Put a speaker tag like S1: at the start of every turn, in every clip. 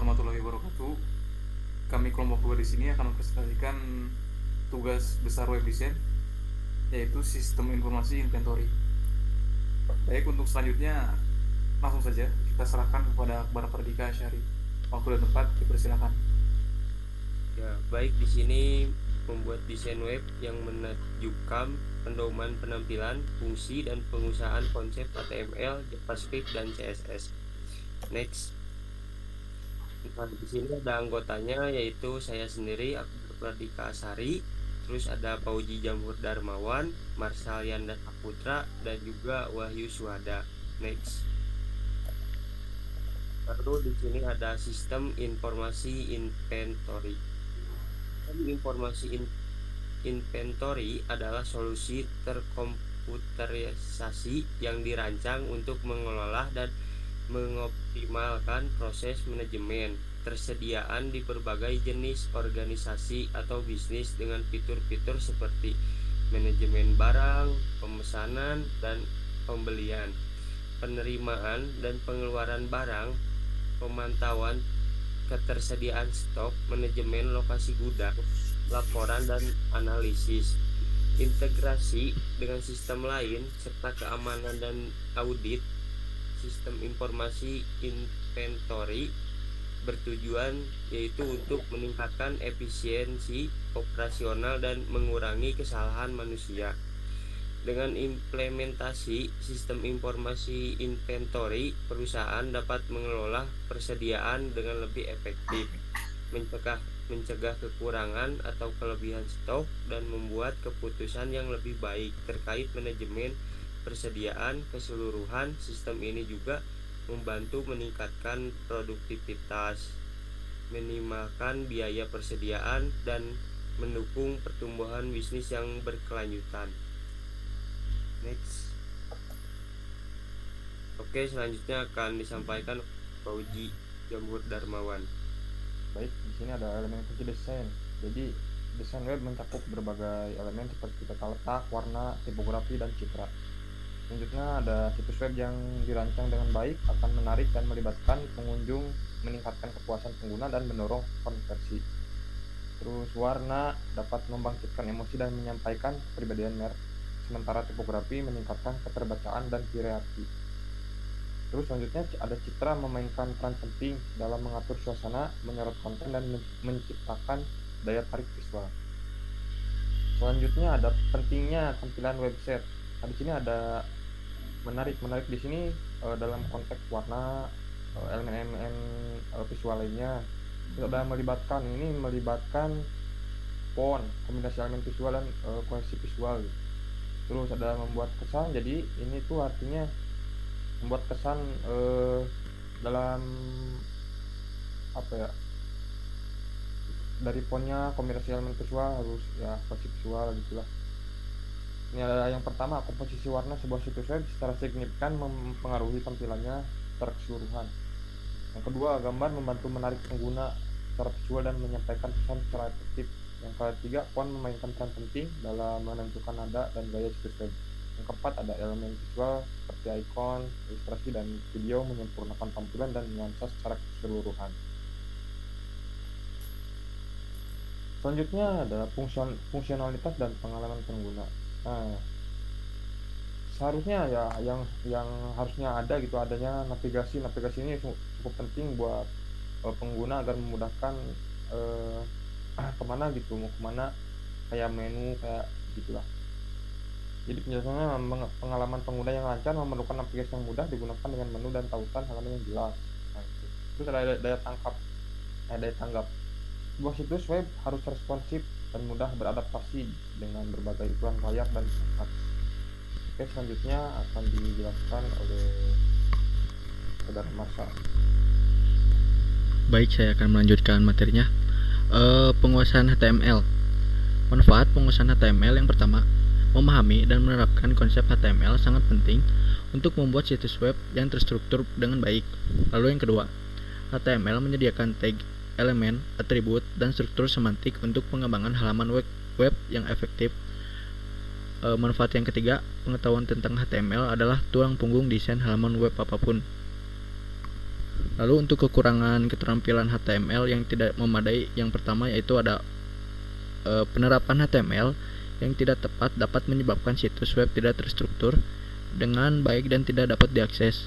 S1: warahmatullahi wabarakatuh. Kami kelompok 2 di sini akan mempresentasikan tugas besar web design, yaitu sistem informasi inventory. Baik, untuk selanjutnya langsung saja kita serahkan kepada Akbar Pardika Syari. Waktu dan tempat dipersilakan.
S2: Ya, baik, di sini membuat desain web yang menunjukkan pedoman penampilan, fungsi, dan pengusahaan konsep HTML, JavaScript, dan CSS. Next. Nah, di sini ada anggotanya yaitu saya sendiri, Akbar Pradika Asari, terus ada Pauji Jamhur Darmawan, Marsal Yanda Saputra, dan juga Wahyu Suhada. Next. Lalu di sini ada sistem informasi inventory. Informasi inventory adalah solusi terkomputerisasi yang dirancang untuk mengelola dan mengoptimalkan proses manajemen tersediaan di berbagai jenis organisasi atau bisnis dengan fitur-fitur seperti manajemen barang, pemesanan, dan pembelian, penerimaan dan pengeluaran barang, pemantauan ketersediaan stok, manajemen lokasi gudang, laporan dan analisis, integrasi dengan sistem lain, serta keamanan dan audit. Sistem informasi inventory bertujuan yaitu untuk meningkatkan efisiensi operasional dan mengurangi kesalahan manusia. Dengan implementasi sistem informasi inventory, perusahaan dapat mengelola persediaan dengan lebih efektif, mencegah kekurangan atau kelebihan stok, dan membuat keputusan yang lebih baik terkait manajemen persediaan keseluruhan. Sistem ini juga membantu meningkatkan produktivitas, minimalkan biaya persediaan, dan mendukung pertumbuhan bisnis yang berkelanjutan. Next. Oke, selanjutnya akan disampaikan Pauji Jamhur Darmawan.
S3: Baik, di sini ada elemen kunci desain. Jadi, desain web mencakup berbagai elemen seperti tata letak, warna, tipografi, dan citra. Selanjutnya ada situs web yang dirancang dengan baik akan menarik dan melibatkan pengunjung, meningkatkan kepuasan pengguna, dan mendorong konversi. Terus warna dapat membangkitkan emosi dan menyampaikan kepribadian merek. Sementara tipografi meningkatkan keterbacaan dan hierarki. Terus selanjutnya ada citra memainkan peran penting dalam mengatur suasana, menyorot konten, dan menciptakan daya tarik visual. Selanjutnya ada pentingnya tampilan website. Nah, di sini ada menarik di sini dalam konteks warna, elemen-elemen visual lainnya. Sudah melibatkan font, kombinasi elemen visual dan kohesi visual. Terus ada membuat kesan, jadi ini tuh artinya membuat kesan dalam apa ya, dari fontnya, kombinasi elemen visual harus ya kohesi visual gitulah. Ini ada yang pertama, komposisi warna sebuah situs web secara signifikan mempengaruhi tampilannya secara keseluruhan. Yang kedua, gambar membantu menarik pengguna secara visual dan menyampaikan pesan secara efektif. Yang ketiga, font memainkan peran penting dalam menentukan nada dan gaya situs web. Yang keempat, ada elemen visual seperti ikon, ilustrasi, dan video menyempurnakan tampilan dan nuansa secara keseluruhan. Selanjutnya ada fungsionalitas dan pengalaman pengguna. Nah, seharusnya ya yang harusnya ada gitu, adanya navigasi ini cukup penting buat pengguna agar memudahkan kemana gitu, mau kemana, kayak menu kayak gitulah. Jadi penjelasannya, pengalaman pengguna yang lancar memerlukan navigasi yang mudah digunakan dengan menu dan tautan halaman yang jelas. Nah, itu. Terus ada daya tanggap. Sebuah situs web harus responsif dan mudah beradaptasi dengan berbagai ukuran layar dan tempat. Oke, selanjutnya akan dijelaskan oleh saudara Marsa.
S4: Baik, saya akan melanjutkan materinya. Penguasaan HTML. Manfaat penguasaan HTML yang pertama, memahami dan menerapkan konsep HTML sangat penting untuk membuat situs web yang terstruktur dengan baik. Lalu yang kedua, HTML menyediakan tag, elemen, atribut, dan struktur semantik untuk pengembangan halaman web yang efektif. Manfaat yang ketiga, pengetahuan tentang HTML adalah tulang punggung desain halaman web apapun. Lalu untuk kekurangan keterampilan HTML yang tidak memadai, yang pertama yaitu ada penerapan HTML yang tidak tepat dapat menyebabkan situs web tidak terstruktur dengan baik dan tidak dapat diakses.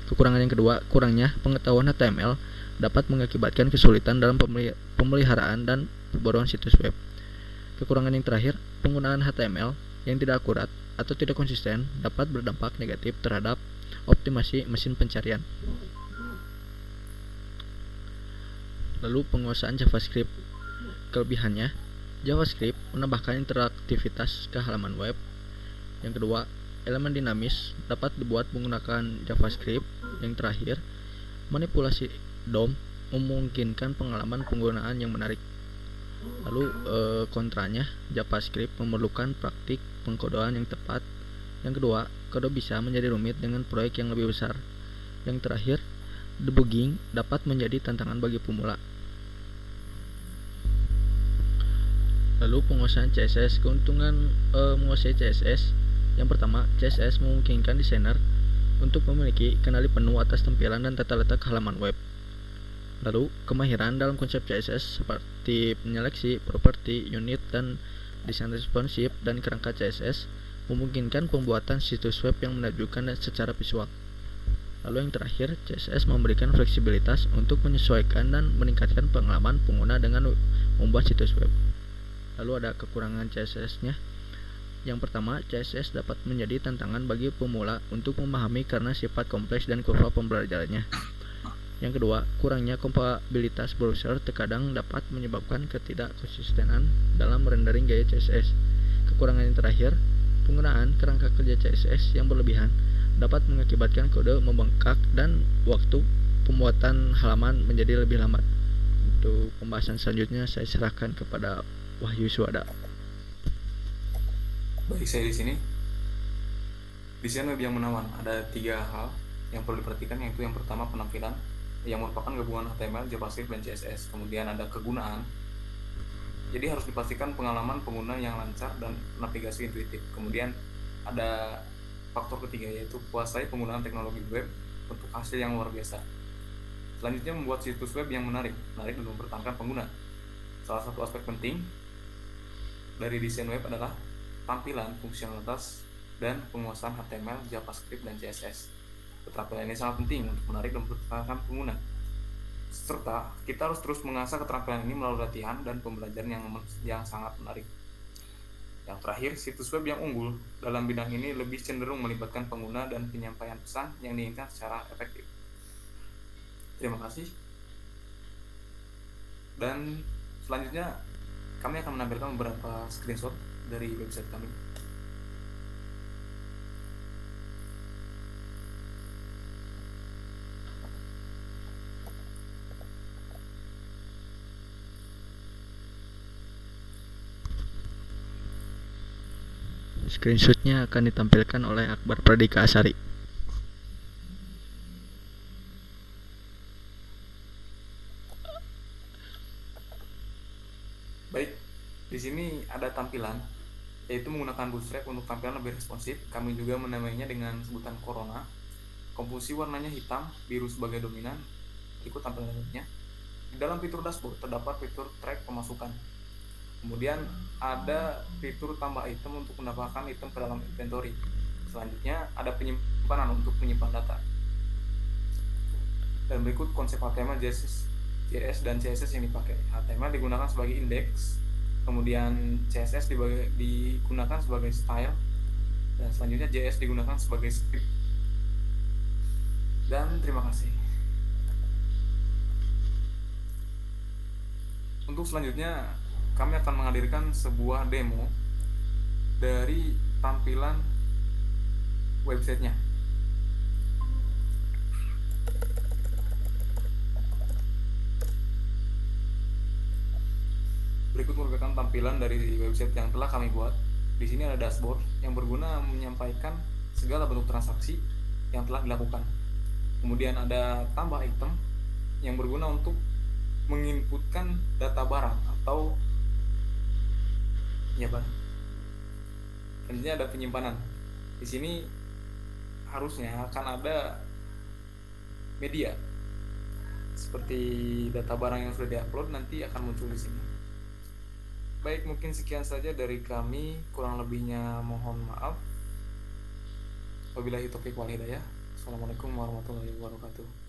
S4: Kekurangan yang kedua, kurangnya pengetahuan HTML dapat mengakibatkan kesulitan dalam pemeliharaan dan pembaruan situs web. Kekurangan yang terakhir, penggunaan HTML yang tidak akurat atau tidak konsisten dapat berdampak negatif terhadap optimasi mesin pencarian. Lalu penguasaan JavaScript. Kelebihannya, JavaScript menambahkan interaktivitas ke halaman web. Yang kedua, elemen dinamis dapat dibuat menggunakan JavaScript. Yang terakhir, manipulasi DOM memungkinkan pengalaman penggunaan yang menarik. Lalu kontranya, JavaScript memerlukan praktik pengkodean yang tepat. Yang kedua, kode bisa menjadi rumit dengan proyek yang lebih besar. Yang terakhir, debugging dapat menjadi tantangan bagi pemula. Lalu penguasaan CSS. Keuntungan menguasai CSS. Yang pertama, CSS memungkinkan desainer untuk memiliki kendali penuh atas tampilan dan tata letak halaman web. Lalu, kemahiran dalam konsep CSS seperti penyeleksi, properti, unit, dan desain responsif dan kerangka CSS memungkinkan pembuatan situs web yang menakjubkan secara visual. Lalu yang terakhir, CSS memberikan fleksibilitas untuk menyesuaikan dan meningkatkan pengalaman pengguna dengan membuat situs web. Lalu ada kekurangan CSS-nya. Yang pertama, CSS dapat menjadi tantangan bagi pemula untuk memahami karena sifat kompleks dan kurva pembelajarannya. Yang kedua, kurangnya kompatibilitas browser terkadang dapat menyebabkan ketidakkonsistenan dalam rendering gaya CSS. Kekurangan yang terakhir, penggunaan kerangka kerja CSS yang berlebihan dapat mengakibatkan kode membengkak dan waktu pembuatan halaman menjadi lebih lambat. Untuk pembahasan selanjutnya saya serahkan kepada Wahyu Suwada.
S1: Baik, saya di sini. Desain web yang menawan ada 3 hal yang perlu diperhatikan, yaitu yang pertama penampilan yang merupakan gabungan HTML, JavaScript, dan CSS. Kemudian ada kegunaan. Jadi harus dipastikan pengalaman pengguna yang lancar dan navigasi intuitif. Kemudian ada faktor ketiga, yaitu kuasai penggunaan teknologi web untuk hasil yang luar biasa. Selanjutnya membuat situs web yang menarik dan mempertahankan pengguna. Salah satu aspek penting dari desain web adalah tampilan, fungsionalitas, dan penguasaan HTML, JavaScript, dan CSS. Keterampilan ini sangat penting untuk menarik dan mempertahankan pengguna. Serta kita harus terus mengasah keterampilan ini melalui latihan dan pembelajaran yang sangat menarik. Yang terakhir, situs web yang unggul dalam bidang ini lebih cenderung melibatkan pengguna dan penyampaian pesan yang diinginkan secara efektif. Terima kasih. Dan selanjutnya kami akan menampilkan beberapa screenshot dari website kami.
S4: Screenshotnya akan ditampilkan oleh Akbar Pradika Asari.
S1: Baik, di sini ada tampilan, yaitu menggunakan Bootstrap untuk tampilan lebih responsif. Kami juga menamainya dengan sebutan Corona. Komposisi warnanya hitam, biru sebagai dominan. Ikut tampilannya. Di dalam fitur dashboard terdapat fitur track pemasukan. Kemudian ada fitur tambah item untuk menambahkan item ke dalam inventory. Selanjutnya ada penyimpanan untuk menyimpan data. Dan berikut konsep HTML, JS dan CSS yang dipakai. HTML digunakan sebagai indeks, kemudian CSS digunakan sebagai style, dan selanjutnya JS digunakan sebagai script. Dan terima kasih. Untuk selanjutnya kami akan menghadirkan sebuah demo dari tampilan websitenya. Berikut merupakan tampilan dari website yang telah kami buat. Di sini ada dashboard yang berguna menyampaikan segala bentuk transaksi yang telah dilakukan. Kemudian ada tambah item yang berguna untuk menginputkan data barang atau barang. Selanjutnya ada penyimpanan. Di sini harusnya akan ada media seperti data barang yang sudah diupload nanti akan muncul di sini. Baik, mungkin sekian saja dari kami, kurang lebihnya mohon maaf. Wabillahi taufiq wal hidayah. Assalamualaikum warahmatullahi wabarakatuh.